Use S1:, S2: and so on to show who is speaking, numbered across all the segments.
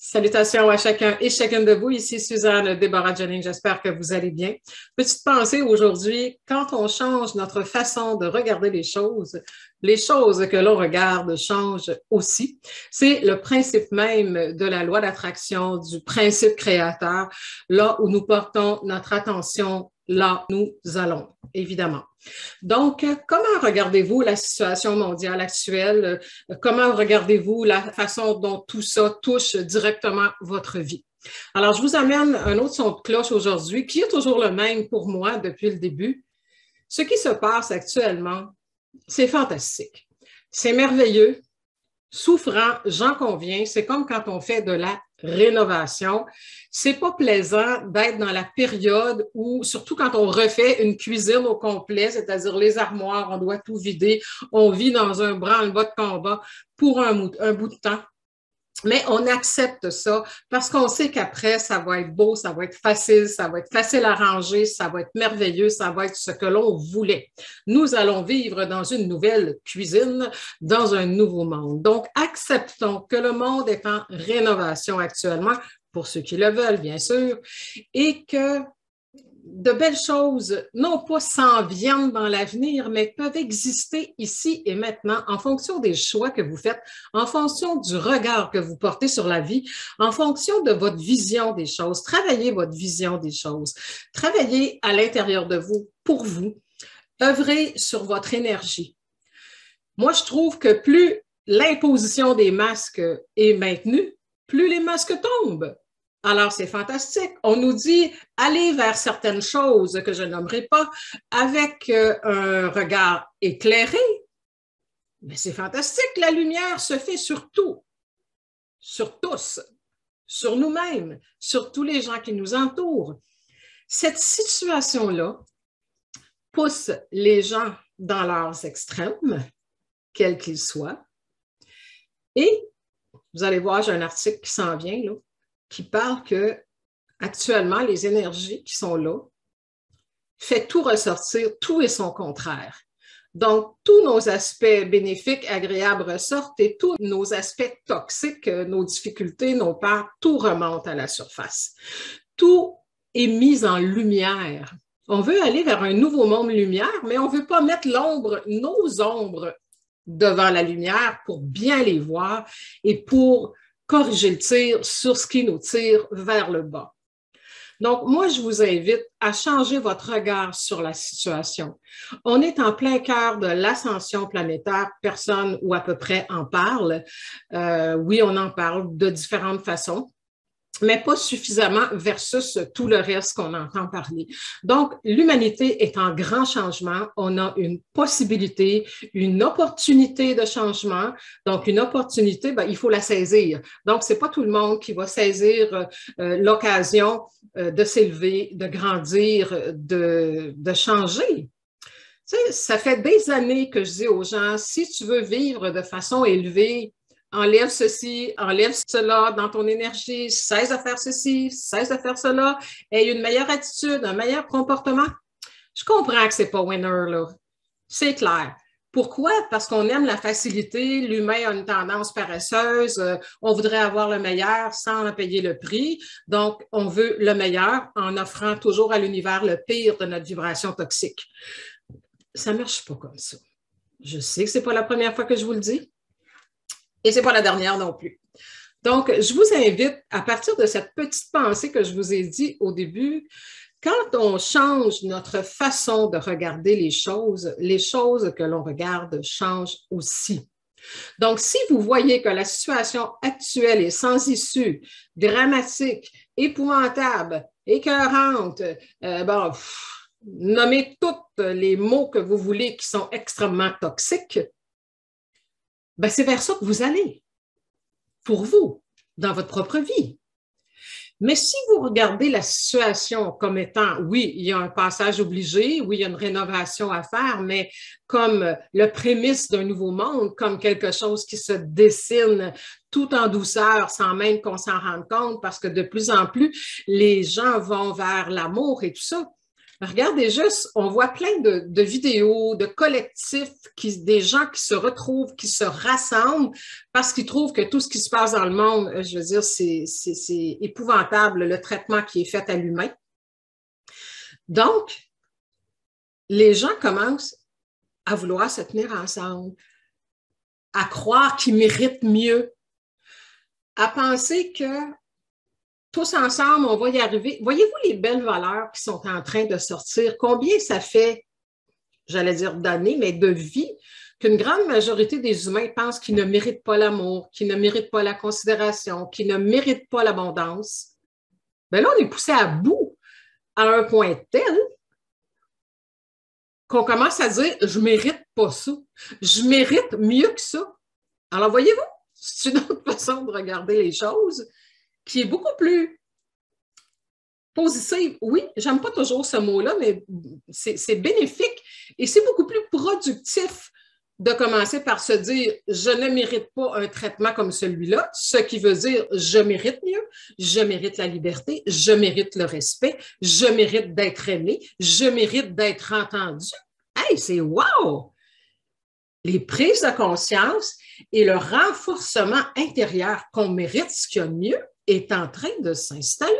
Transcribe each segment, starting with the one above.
S1: Salutations à chacun et chacune de vous. Ici Suzanne Déborah-Jennings. J'espère que vous allez bien. Petite pensée aujourd'hui, quand on change notre façon de regarder les choses que l'on regarde changent aussi. C'est le principe même de la loi d'attraction, du principe créateur, là où nous portons notre attention, là où nous allons, évidemment. Donc, comment regardez-vous la situation mondiale actuelle? Comment regardez-vous la façon dont tout ça touche directement votre vie? Alors, je vous amène un autre son de cloche aujourd'hui qui est toujours le même pour moi depuis le début. Ce qui se passe actuellement, c'est fantastique. C'est merveilleux, souffrant, j'en conviens. C'est comme quand on fait de la rénovation. C'est pas plaisant d'être dans la période où, surtout quand on refait une cuisine au complet, c'est-à-dire les armoires, on doit tout vider, on vit dans un branle-bas de combat pour un bout de temps. Mais on accepte ça parce qu'on sait qu'après, ça va être beau, ça va être facile à ranger, ça va être merveilleux, ça va être ce que l'on voulait. Nous allons vivre dans une nouvelle cuisine, dans un nouveau monde. Donc, acceptons que le monde est en rénovation actuellement, pour ceux qui le veulent, bien sûr, et que de belles choses, non pas s'en viennent dans l'avenir, mais peuvent exister ici et maintenant en fonction des choix que vous faites, en fonction du regard que vous portez sur la vie, en fonction de votre vision des choses. Travaillez votre vision des choses. Travaillez à l'intérieur de vous, pour vous. Œuvrez sur votre énergie. Moi, je trouve que plus l'imposition des masques est maintenue, plus les masques tombent. Alors, c'est fantastique. On nous dit, allez vers certaines choses que je nommerai pas avec un regard éclairé. Mais c'est fantastique. La lumière se fait sur tout, sur tous, sur nous-mêmes, sur tous les gens qui nous entourent. Cette situation-là pousse les gens dans leurs extrêmes, quels qu'ils soient. Et vous allez voir, j'ai un article qui s'en vient, là, qui parle que actuellement les énergies qui sont là fait tout ressortir, tout est son contraire. Donc, tous nos aspects bénéfiques, agréables ressortent et tous nos aspects toxiques, nos difficultés, nos peurs, tout remonte à la surface. Tout est mis en lumière. On veut aller vers un nouveau monde lumière, mais on ne veut pas mettre nos ombres devant la lumière pour bien les voir et pour corriger le tir sur ce qui nous tire vers le bas. Donc, moi, je vous invite à changer votre regard sur la situation. On est en plein cœur de l'ascension planétaire, personne ou à peu près en parle. Oui, on en parle de différentes façons, mais pas suffisamment versus tout le reste qu'on entend parler. Donc, l'humanité est en grand changement. On a une possibilité, une opportunité de changement. Donc, une opportunité, il faut la saisir. Donc, c'est pas tout le monde qui va saisir l'occasion de s'élever, de grandir, de changer. Tu sais, ça fait des années que je dis aux gens, si tu veux vivre de façon élevée, enlève ceci, enlève cela dans ton énergie, cesse de faire ceci, cesse de faire cela, aie une meilleure attitude, un meilleur comportement. Je comprends que c'est pas winner, là. C'est clair. Pourquoi? Parce qu'on aime la facilité, l'humain a une tendance paresseuse, on voudrait avoir le meilleur sans en payer le prix. Donc, on veut le meilleur en offrant toujours à l'univers le pire de notre vibration toxique. Ça ne marche pas comme ça. Je sais que ce n'est pas la première fois que je vous le dis. Et ce n'est pas la dernière non plus. Donc, je vous invite, à partir de cette petite pensée que je vous ai dit au début, quand on change notre façon de regarder les choses que l'on regarde changent aussi. Donc, si vous voyez que la situation actuelle est sans issue, dramatique, épouvantable, écœurante, nommez tous les mots que vous voulez qui sont extrêmement toxiques, c'est vers ça que vous allez, pour vous, dans votre propre vie. Mais si vous regardez la situation comme étant, oui, il y a un passage obligé, oui, il y a une rénovation à faire, mais comme le prémisse d'un nouveau monde, comme quelque chose qui se dessine tout en douceur, sans même qu'on s'en rende compte, parce que de plus en plus, les gens vont vers l'amour et tout ça. Regardez juste, on voit plein de vidéos, de collectifs, des gens qui se retrouvent, qui se rassemblent parce qu'ils trouvent que tout ce qui se passe dans le monde, je veux dire, c'est épouvantable, le traitement qui est fait à l'humain. Donc, les gens commencent à vouloir se tenir ensemble, à croire qu'ils méritent mieux, à penser que tous ensemble, on va y arriver. Voyez-vous les belles valeurs qui sont en train de sortir? Combien ça fait, j'allais dire d'années, mais de vie, qu'une grande majorité des humains pensent qu'ils ne méritent pas l'amour, qu'ils ne méritent pas la considération, qu'ils ne méritent pas l'abondance. Bien là, on est poussé à bout à un point tel qu'on commence à dire « je ne mérite pas ça, je mérite mieux que ça ». Alors, voyez-vous, c'est une autre façon de regarder les choses qui est beaucoup plus positive. Oui, j'aime pas toujours ce mot-là, mais c'est bénéfique et c'est beaucoup plus productif de commencer par se dire « je ne mérite pas un traitement comme celui-là », ce qui veut dire « je mérite mieux, je mérite la liberté, je mérite le respect, je mérite d'être aimé, je mérite d'être entendu ». Hey, c'est wow! Les prises de conscience et le renforcement intérieur qu'on mérite ce qu'il y a de mieux est en train de s'installer.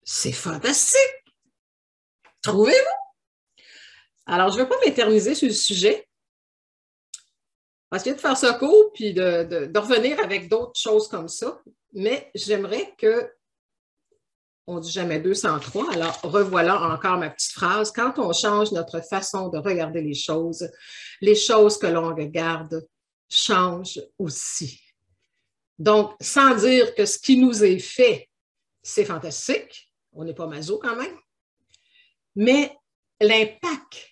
S1: C'est fantastique! Trouvez-vous? Alors, je ne vais pas m'éterniser sur le sujet. On va essayer de faire ça court puis de revenir avec d'autres choses comme ça. Mais j'aimerais que, on ne dit jamais 203, alors revoilà encore ma petite phrase. Quand on change notre façon de regarder les choses que l'on regarde changent aussi. Donc, sans dire que ce qui nous est fait, c'est fantastique, on n'est pas maso quand même, mais l'impact,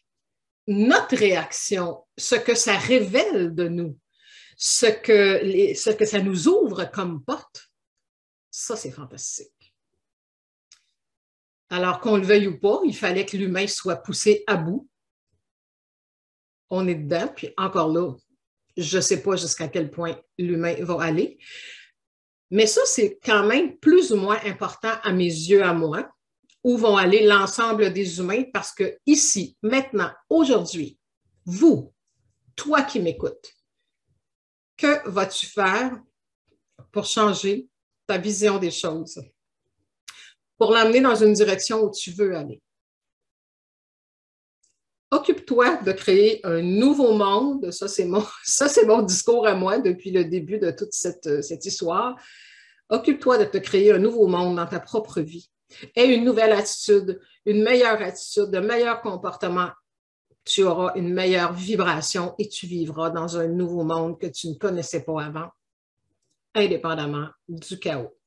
S1: notre réaction, ce que ça révèle de nous, ce que ça nous ouvre comme porte, ça, c'est fantastique. Alors, qu'on le veuille ou pas, il fallait que l'humain soit poussé à bout. On est dedans, puis encore là, je ne sais pas jusqu'à quel point l'humain va aller. Mais ça, c'est quand même plus ou moins important à mes yeux, à moi, où vont aller l'ensemble des humains, parce que ici, maintenant, aujourd'hui, vous, toi qui m'écoutes, que vas-tu faire pour changer ta vision des choses, pour l'amener dans une direction où tu veux aller? Occupe-toi de créer un nouveau monde. Ça, c'est mon discours à moi depuis le début de toute cette histoire. Occupe-toi de te créer un nouveau monde dans ta propre vie. Aie une nouvelle attitude, une meilleure attitude, de meilleurs comportements. Tu auras une meilleure vibration et tu vivras dans un nouveau monde que tu ne connaissais pas avant, indépendamment du chaos.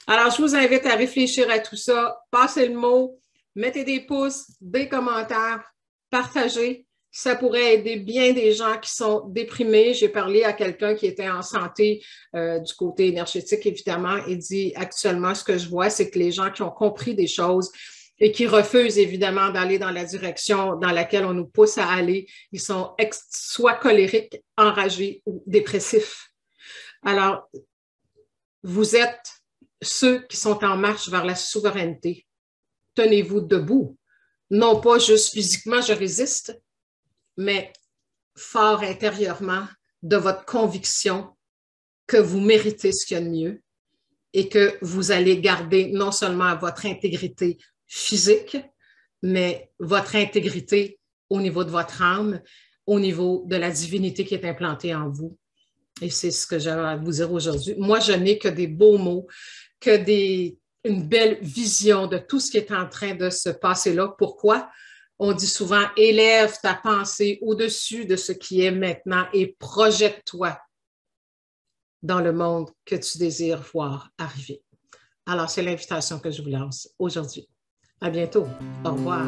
S1: Alors, je vous invite à réfléchir à tout ça. Passez le mot, mettez des pouces, des commentaires, partagez. Ça pourrait aider bien des gens qui sont déprimés. J'ai parlé à quelqu'un qui était en santé du côté énergétique, évidemment, et dit actuellement, ce que je vois, c'est que les gens qui ont compris des choses et qui refusent évidemment d'aller dans la direction dans laquelle on nous pousse à aller, ils sont soit colériques, enragés ou dépressifs. Alors, vous êtes ceux qui sont en marche vers la souveraineté. Tenez-vous debout. Non pas juste physiquement, je résiste, mais fort intérieurement de votre conviction que vous méritez ce qu'il y a de mieux et que vous allez garder non seulement votre intégrité physique, mais votre intégrité au niveau de votre âme, au niveau de la divinité qui est implantée en vous. Et c'est ce que j'ai à vous dire aujourd'hui. Moi, je n'ai que des beaux mots, une belle vision de tout ce qui est en train de se passer là. Pourquoi? On dit souvent, élève ta pensée au-dessus de ce qui est maintenant et projette-toi dans le monde que tu désires voir arriver. Alors, c'est l'invitation que je vous lance aujourd'hui. À bientôt. Au revoir.